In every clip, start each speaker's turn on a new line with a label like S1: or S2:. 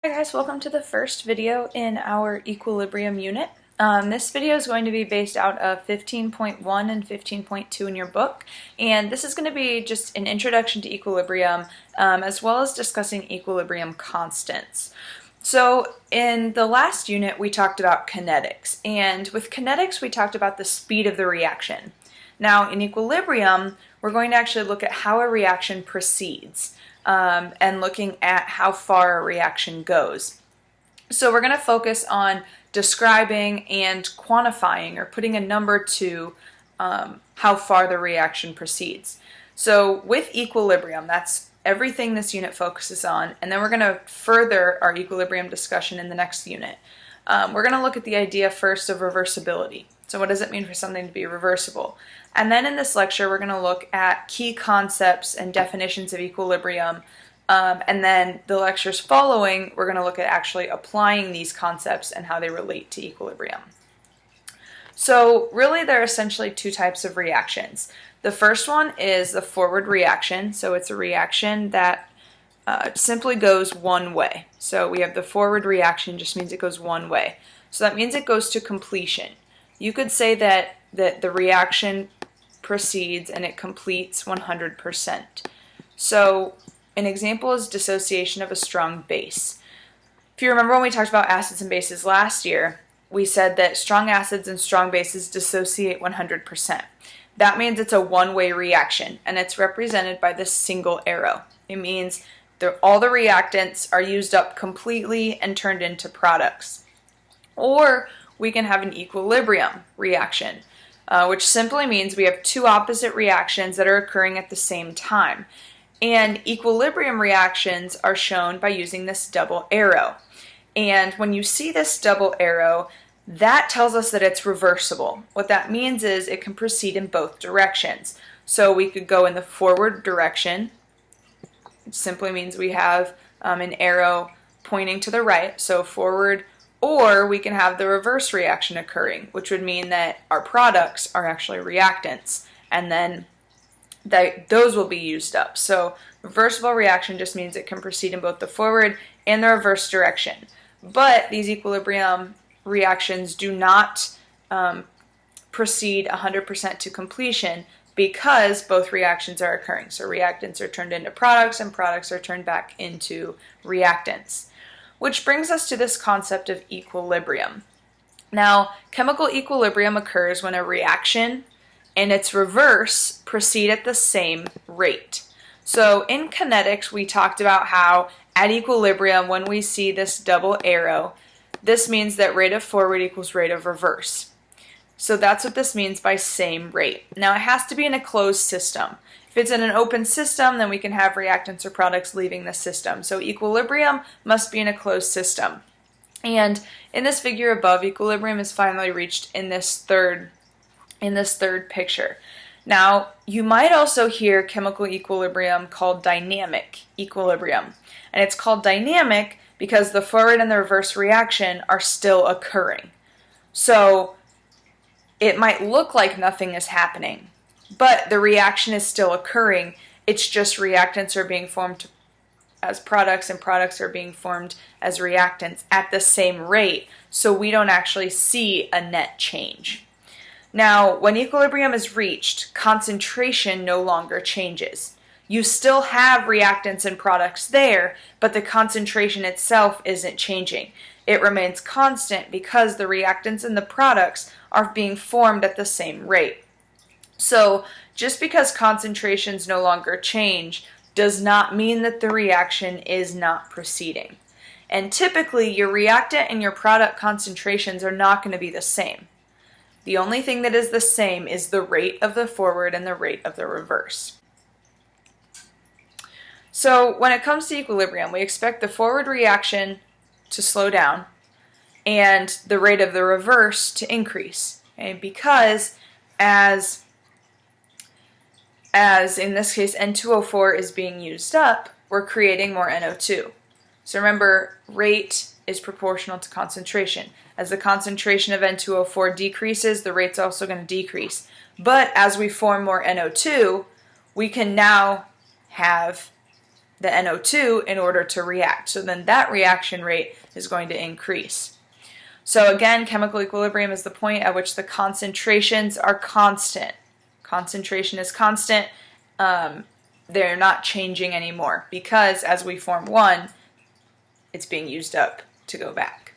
S1: Hi guys, welcome to the first video in our equilibrium unit. This video is going to be based out of 15.1 and 15.2 in your book, and this is going to be just an introduction to equilibrium as well as discussing equilibrium constants. So in the last unit we talked about kinetics, and with kinetics we talked about the speed of the reaction. Now in equilibrium we're going to actually look at how a reaction proceeds. And looking at how far a reaction goes. So we're going to focus on describing and quantifying, or putting a number to how far the reaction proceeds. So with equilibrium, that's everything this unit focuses on, and then we're going to further our equilibrium discussion in the next unit. We're going to look at the idea first of reversibility. So what does it mean for something to be reversible? And then in this lecture, we're going to look at key concepts and definitions of equilibrium. And then the lectures following, we're going to look at actually applying these concepts and how they relate to equilibrium. So really, there are essentially two types of reactions. The first one is the forward reaction. So it's a reaction that simply goes one way. So we have the forward reaction, just means it goes one way. So that means it goes to completion. You could say that the reaction proceeds and it completes 100%. So an example is dissociation of a strong base. If you remember when we talked about acids and bases last year, we said that strong acids and strong bases dissociate 100%. That means it's a one-way reaction, and it's represented by this single arrow. It means all the reactants are used up completely and turned into products. Or we can have an equilibrium reaction, which simply means we have two opposite reactions that are occurring at the same time. And equilibrium reactions are shown by using this double arrow. And when you see this double arrow, that tells us that it's reversible. What that means is it can proceed in both directions. So we could go in the forward direction. It simply means we have an arrow pointing to the right, so forward. Or we can have the reverse reaction occurring, which would mean that our products are actually reactants, and then those will be used up. So reversible reaction just means it can proceed in both the forward and the reverse direction. But these equilibrium reactions do not proceed 100% to completion, because both reactions are occurring. So reactants are turned into products and products are turned back into reactants. Which brings us to this concept of equilibrium. Now, chemical equilibrium occurs when a reaction and its reverse proceed at the same rate. So in kinetics, we talked about how at equilibrium, when we see this double arrow, this means that rate of forward equals rate of reverse. So that's what this means by same rate. Now, it has to be in a closed system. If it's in an open system, then we can have reactants or products leaving the system. So equilibrium must be in a closed system. And in this figure above, equilibrium is finally reached in this third picture. Now, you might also hear chemical equilibrium called dynamic equilibrium. And it's called dynamic because the forward and the reverse reaction are still occurring. So it might look like nothing is happening, but the reaction is still occurring. It's just reactants are being formed as products and products are being formed as reactants at the same rate, so we don't actually see a net change. Now, when equilibrium is reached, concentration no longer changes. You still have reactants and products there, but the concentration itself isn't changing. It remains constant because the reactants and the products are being formed at the same rate. So just because concentrations no longer change does not mean that the reaction is not proceeding. And typically your reactant and your product concentrations are not going to be the same. The only thing that is the same is the rate of the forward and the rate of the reverse. So when it comes to equilibrium, we expect the forward reaction to slow down and the rate of the reverse to increase. Okay? Because as in this case N2O4 is being used up, we're creating more NO2. So remember, rate is proportional to concentration. As the concentration of N2O4 decreases, the rate's also going to decrease. But as we form more NO2, we can now have the NO2 in order to react. So then that reaction rate is going to increase. So again, chemical equilibrium is the point at which the concentrations are constant. Concentration is constant. They're not changing anymore because as we form one, it's being used up to go back.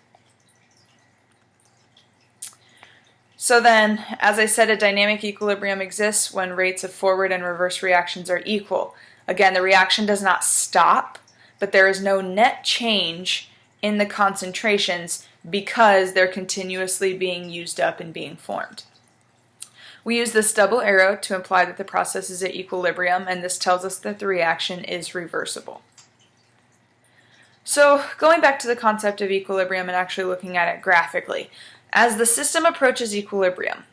S1: So then, as I said, a dynamic equilibrium exists when rates of forward and reverse reactions are equal. Again, the reaction does not stop, but there is no net change in the concentrations because they're continuously being used up and being formed. We use this double arrow to imply that the process is at equilibrium, and this tells us that the reaction is reversible. So going back to the concept of equilibrium and actually looking at it graphically, as the system approaches equilibrium,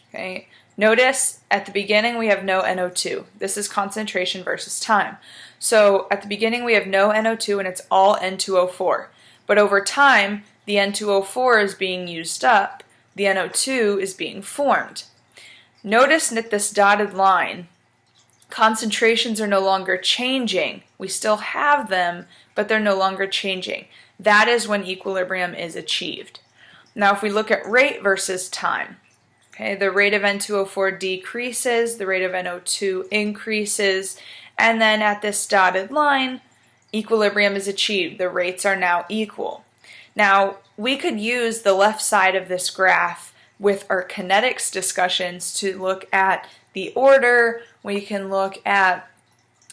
S1: okay, notice at the beginning we have no NO2. This is concentration versus time. So at the beginning we have no NO2 and it's all N2O4. But over time, the N2O4 is being used up, the NO2 is being formed. Notice that this dotted line, concentrations are no longer changing. We still have them, but they're no longer changing. That is when equilibrium is achieved. Now if we look at rate versus time, okay, the rate of N2O4 decreases, the rate of NO2 increases, and then at this dotted line, equilibrium is achieved. The rates are now equal. Now we could use the left side of this graph with our kinetics discussions to look at the order. We can look at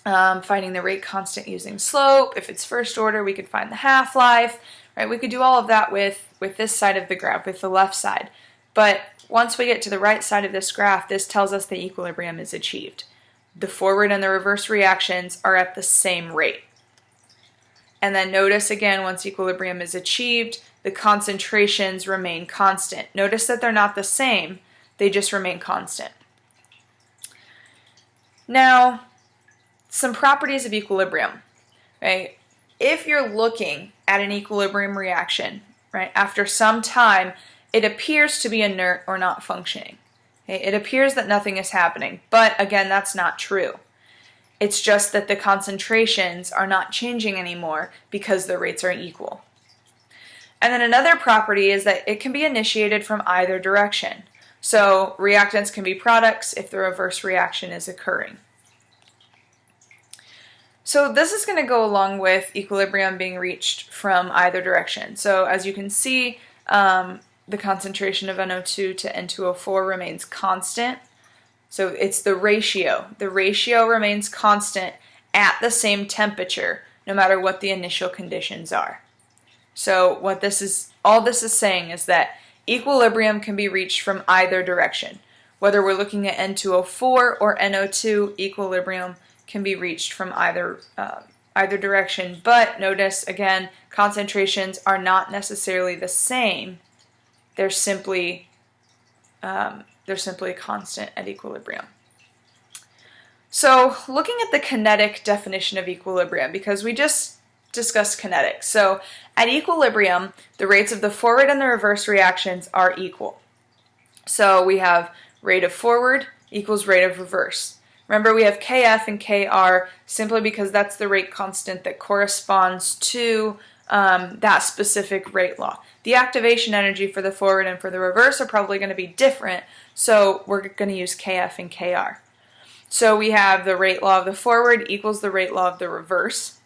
S1: finding the rate constant using slope. If it's first order, we could find the half-life. Right? We could do all of that with this side of the graph, with the left side. But once we get to the right side of this graph, this tells us the equilibrium is achieved. The forward and the reverse reactions are at the same rate. And then notice again, once equilibrium is achieved, the concentrations remain constant. Notice that they're not the same, they just remain constant. Now, some properties of equilibrium, right? If you're looking at an equilibrium reaction, right, after some time, it appears to be inert or not functioning. Okay? It appears that nothing is happening, but again, that's not true. It's just that the concentrations are not changing anymore because the rates are equal. And then another property is that it can be initiated from either direction. So reactants can be products if the reverse reaction is occurring. So this is going to go along with equilibrium being reached from either direction. So as you can see, the concentration of NO2 to N2O4 remains constant. So it's the ratio. The ratio remains constant at the same temperature, no matter what the initial conditions are. So what all this is saying is that equilibrium can be reached from either direction. Whether we're looking at N2O4 or NO2, equilibrium can be reached from either direction. But notice again, concentrations are not necessarily the same. They're simply constant at equilibrium. So looking at the kinetic definition of equilibrium, because we just discussed kinetics. So at equilibrium, the rates of the forward and the reverse reactions are equal. So we have rate of forward equals rate of reverse. Remember, we have Kf and Kr simply because that's the rate constant that corresponds to that specific rate law. The activation energy for the forward and for the reverse are probably going to be different, so we're going to use Kf and Kr. So we have the rate law of the forward equals the rate law of the reverse.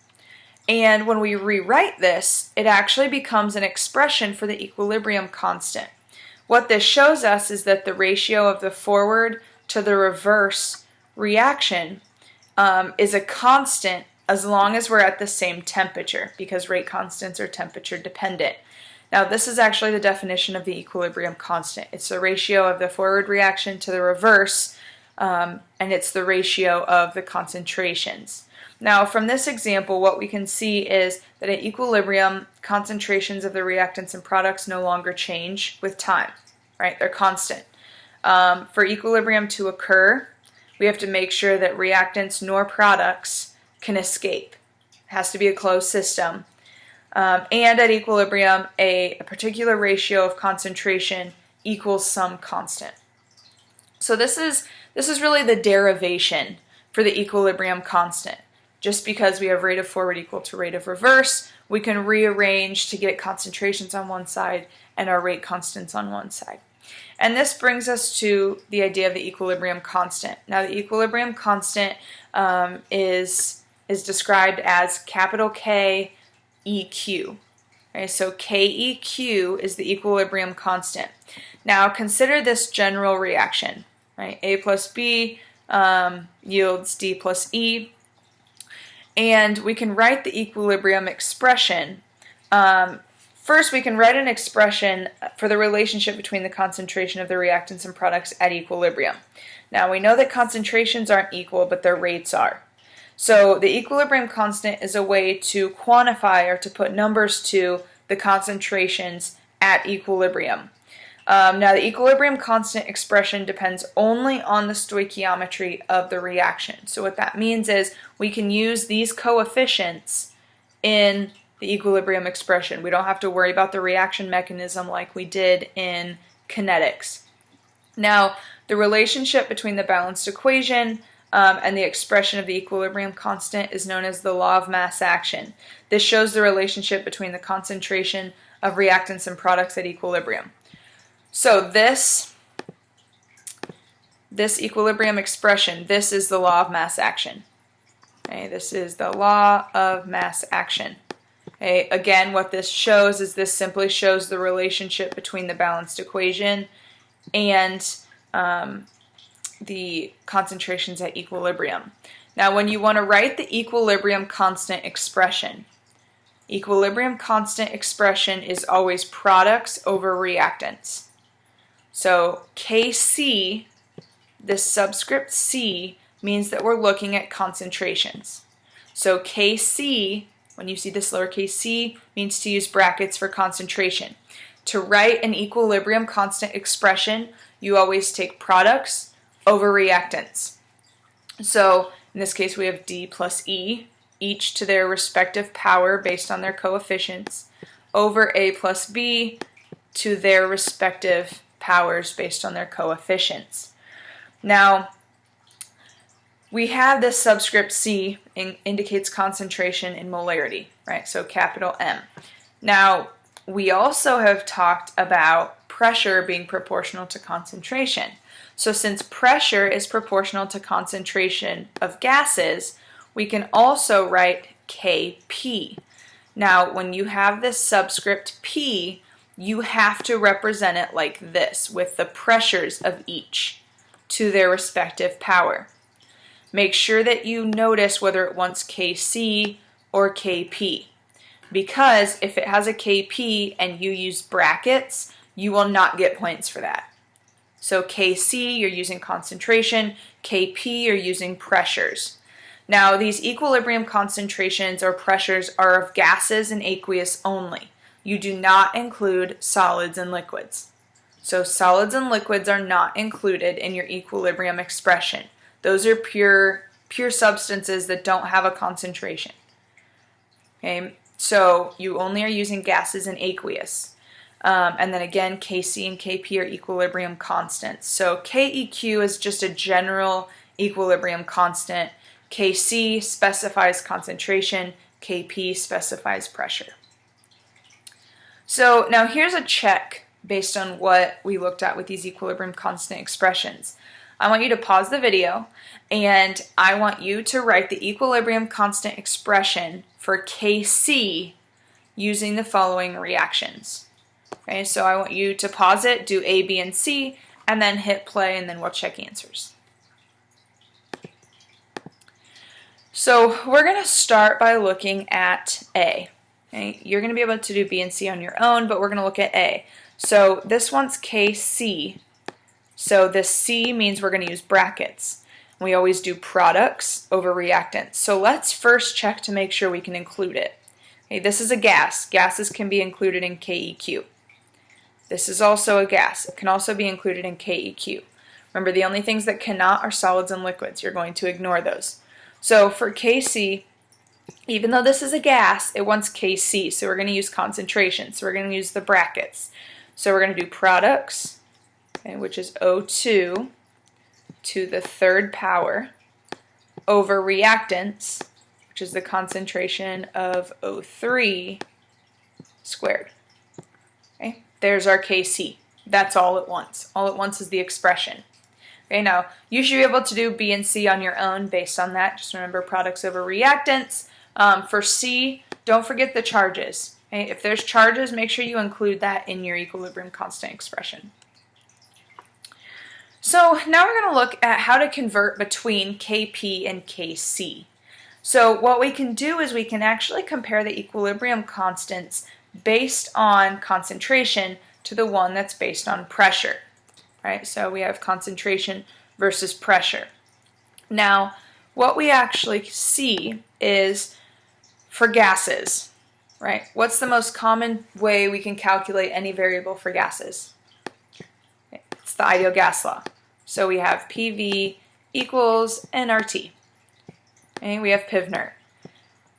S1: And when we rewrite this, it actually becomes an expression for the equilibrium constant. What this shows us is that the ratio of the forward to the reverse reaction is a constant as long as we're at the same temperature, because rate constants are temperature dependent. Now this is actually the definition of the equilibrium constant. It's the ratio of the forward reaction to the reverse, and it's the ratio of the concentrations. Now from this example, what we can see is that at equilibrium, concentrations of the reactants and products no longer change with time, right? They're constant. For equilibrium to occur, we have to make sure that reactants nor products can escape. It has to be a closed system. And at equilibrium, a particular ratio of concentration equals some constant. So this is really the derivation for the equilibrium constant. just because we have rate of forward equal to rate of reverse, we can rearrange to get concentrations on one side and our rate constants on one side. And this brings us to the idea of the equilibrium constant. Now, the equilibrium constant is described as capital K EQ. Okay, so KEQ is the equilibrium constant. Now, consider this general reaction. Right? A plus B yields D plus E. And we can write the equilibrium expression. First, we can write an expression for the relationship between the concentration of the reactants and products at equilibrium. Now, we know that concentrations aren't equal, but their rates are. So the equilibrium constant is a way to quantify or to put numbers to the concentrations at equilibrium. Now, the equilibrium constant expression depends only on the stoichiometry of the reaction. So what that means is we can use these coefficients in the equilibrium expression. We don't have to worry about the reaction mechanism like we did in kinetics. Now, the relationship between the balanced equation and the expression of the equilibrium constant is known as the law of mass action. This shows the relationship between the concentration of reactants and products at equilibrium. So this equilibrium expression, this is the law of mass action. Okay, this is the law of mass action. Okay, again, what this shows is this simply shows the relationship between the balanced equation and the concentrations at equilibrium. Now, when you want to write the equilibrium constant expression is always products over reactants. So Kc, this subscript C, means that we're looking at concentrations. So Kc, when you see this lowercase c, means to use brackets for concentration. To write an equilibrium constant expression, you always take products over reactants. So in this case we have D plus E, each to their respective power based on their coefficients, over A plus B to their respective powers based on their coefficients. Now, we have this subscript C indicates concentration in molarity, right? So capital M. Now, we also have talked about pressure being proportional to concentration. So since pressure is proportional to concentration of gases, we can also write Kp. Now, when you have this subscript P, you have to represent it like this, with the pressures of each to their respective power. Make sure that you notice whether it wants Kc or Kp, because if it has a Kp and you use brackets, you will not get points for that. So Kc, you're using concentration, Kp, you're using pressures. Now, these equilibrium concentrations or pressures are of gases and aqueous only. You do not include solids and liquids. So solids and liquids are not included in your equilibrium expression. Those are pure substances that don't have a concentration. Okay, so you only are using gases and aqueous. And then again, Kc and Kp are equilibrium constants. So Keq is just a general equilibrium constant. Kc specifies concentration, Kp specifies pressure. So now here's a check based on what we looked at with these equilibrium constant expressions. I want you to pause the video and I want you to write the equilibrium constant expression for Kc using the following reactions. Okay, so I want you to pause it, do A, B, and C, and then hit play, and then we'll check answers. So we're going to start by looking at A. Okay, you're going to be able to do B and C on your own, but we're going to look at A. So this one's Kc. So this C means we're going to use brackets. We always do products over reactants. So let's first check to make sure we can include it. Okay, this is a gas. Gases can be included in Keq. This is also a gas. It can also be included in Keq. Remember, the only things that cannot are solids and liquids. You're going to ignore those. So for Kc, even though this is a gas, it wants Kc, so we're going to use concentration. So we're going to use the brackets. So we're going to do products, okay, which is O2 to the third power, over reactants, which is the concentration of O3 squared. Okay, there's our Kc. That's all at once. All at once is the expression. Okay, now you should be able to do B and C on your own based on that. Just remember products over reactants. For C, don't forget the charges. Okay? If there's charges, make sure you include that in your equilibrium constant expression. So now we're going to look at how to convert between Kp and Kc. So what we can do is we can actually compare the equilibrium constants based on concentration to the one that's based on pressure. Right? So we have concentration versus pressure. Now, what we actually see is for gases, right? What's the most common way we can calculate any variable for gases? It's the ideal gas law. So we have PV equals nRT. Okay, we have PIV-NERT.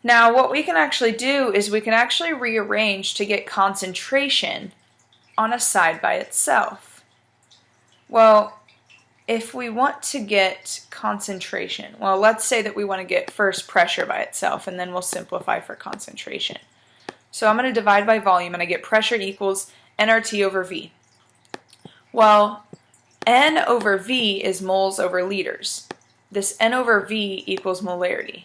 S1: Now, what we can actually do is we can actually rearrange to get concentration on a side by itself. Well, if we want to get concentration, well, let's say that we want to get first pressure by itself, and then we'll simplify for concentration. So I'm going to divide by volume, and I get pressure equals nRT over V. Well, N over V is moles over liters. This N over V equals molarity.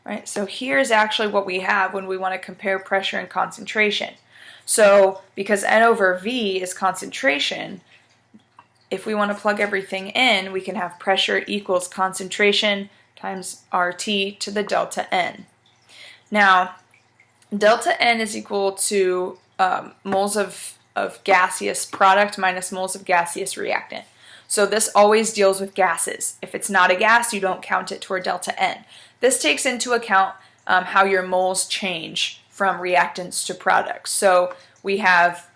S1: Right? So here's actually what we have when we want to compare pressure and concentration. So because N over V is concentration, if we want to plug everything in, we can have pressure equals concentration times RT to the delta N. Now, delta N is equal to moles of gaseous product minus moles of gaseous reactant. So this always deals with gases. If it's not a gas, you don't count it toward delta N. This takes into account how your moles change from reactants to products. So we have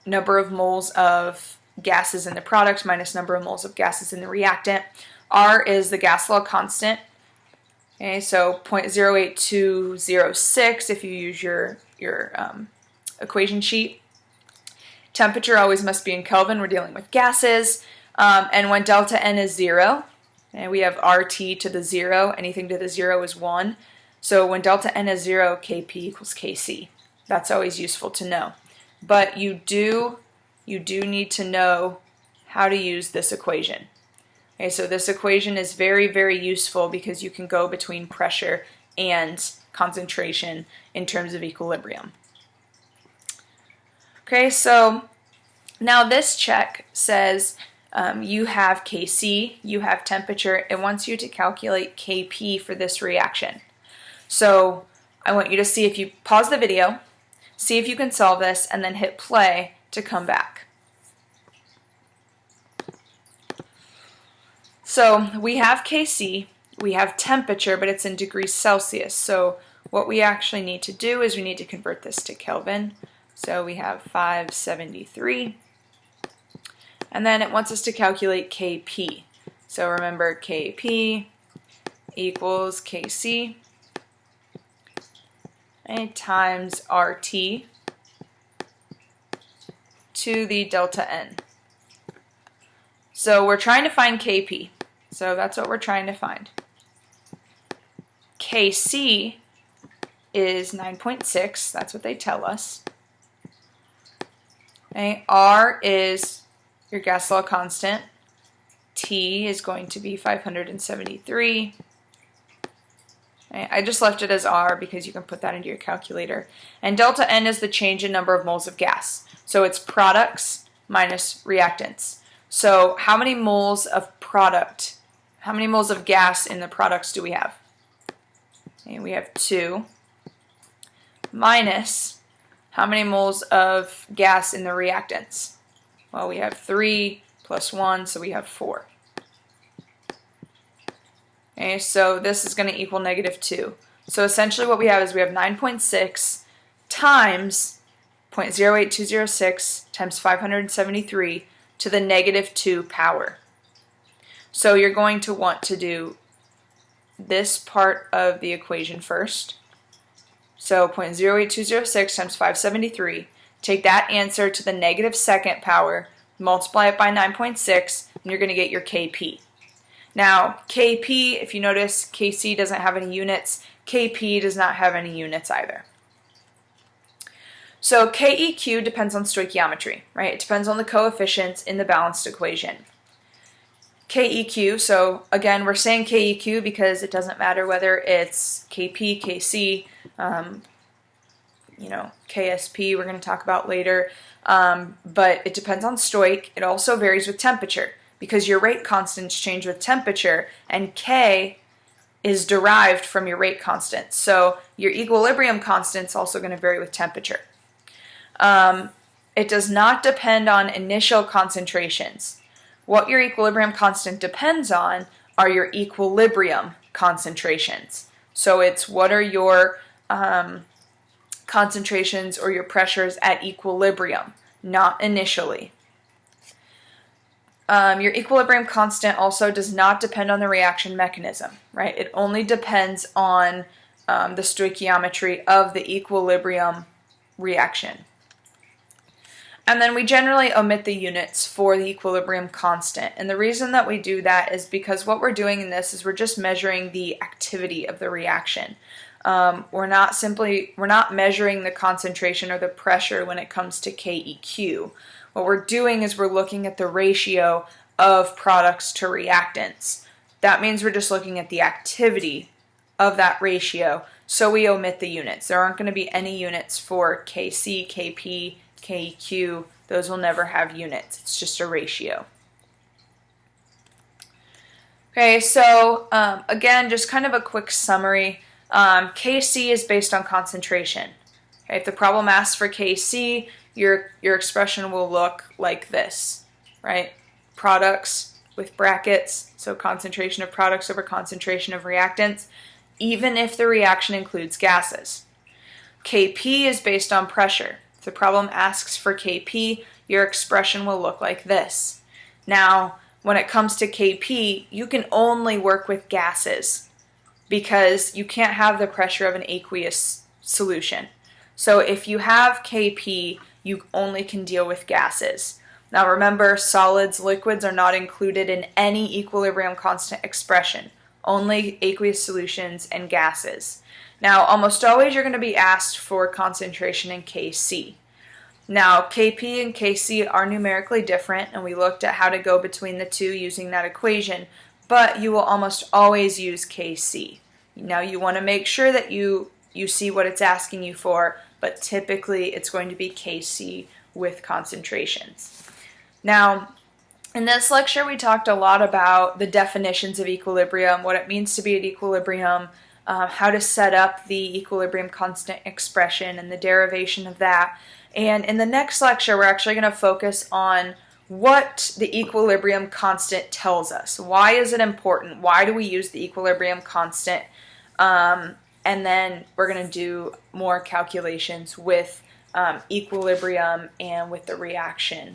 S1: number of moles of gases in the product minus number of moles of gases in the reactant. R is the gas law constant. Okay, so 0.08206 if you use your equation sheet. Temperature always must be in Kelvin. We're dealing with gases. And when delta N is 0, and we have RT to the 0, anything to the 0 is 1. So when delta N is 0, Kp equals Kc. That's always useful to know. But you do need to know how to use this equation. Okay, so this equation is very, very useful because you can go between pressure and concentration in terms of equilibrium. Okay, so now this check says you have Kc, you have temperature. It wants you to calculate Kp for this reaction. So I want you to see if you pause the video, see if you can solve this, and then hit play to come back. So we have Kc, we have temperature, but it's in degrees Celsius. So what we actually need to do is we need to convert this to Kelvin. So we have 573. And then it wants us to calculate Kp. So remember, Kp equals Kc times RT to the delta N. So we're trying to find Kp. So that's what we're trying to find. Kc is 9.6. That's what they tell us. Okay, R is your gas law constant. T is going to be 573. Okay, I just left it as R because you can put that into your calculator. And delta N is the change in number of moles of gas. So it's products minus reactants. So how many moles of product, how many moles of gas in the products do we have? Okay, we have 2 minus how many moles of gas in the reactants? Well, we have 3 plus 1, so we have 4. Okay, so this is going to equal -2. So essentially what we have is we have 9.6 times 0.08206 times 573 to the -2 power. So you're going to want to do this part of the equation first. So 0.08206 times 573, take that answer to the -2nd power, multiply it by 9.6, and you're going to get your Kp. Now, Kp, if you notice, Kc doesn't have any units. Kp does not have any units either. So Keq depends on stoichiometry, right? It depends on the coefficients in the balanced equation. Keq, so again, we're saying Keq because it doesn't matter whether it's Kp, Kc, KSP we're going to talk about later, but it depends on stoich. It also varies with temperature because your rate constants change with temperature, and K is derived from your rate constant. So your equilibrium constant is also going to vary with temperature. It does not depend on initial concentrations. What your equilibrium constant depends on are your equilibrium concentrations. So it's what are your concentrations or your pressures at equilibrium, not initially. Your equilibrium constant also does not depend on the reaction mechanism, right? It only depends on the stoichiometry of the equilibrium reaction. And then we generally omit the units for the equilibrium constant. And the reason that we do that is because what we're doing in this is we're just measuring the activity of the reaction. We're not measuring the concentration or the pressure when it comes to Keq. What we're doing is we're looking at the ratio of products to reactants. That means we're just looking at the activity of that ratio, so we omit the units. There aren't going to be any units for Kc, Kp, Keq. Those will never have units. It's just a ratio. Okay, so again, just kind of a quick summary. Kc is based on concentration. Okay, if the problem asks for Kc, your expression will look like this, right? Products with brackets, so concentration of products over concentration of reactants, even if the reaction includes gases. Kp is based on pressure. If the problem asks for Kp, your expression will look like this. Now, when it comes to Kp, you can only work with gases because you can't have the pressure of an aqueous solution. So if you have Kp, you only can deal with gases. Now remember, solids, liquids are not included in any equilibrium constant expression, only aqueous solutions and gases. Now almost always you're going to be asked for concentration in Kc. Now Kp and Kc are numerically different, and we looked at how to go between the two using that equation, but you will almost always use Kc. Now you want to make sure that you see what it's asking you for, but typically it's going to be Kc with concentrations. Now, in this lecture we talked a lot about the definitions of equilibrium, what it means to be at equilibrium, how to set up the equilibrium constant expression and the derivation of that. And in the next lecture we're actually going to focus on what the equilibrium constant tells us. Why is it important? Why do we use the equilibrium constant? And then we're going to do more calculations with equilibrium and with the reaction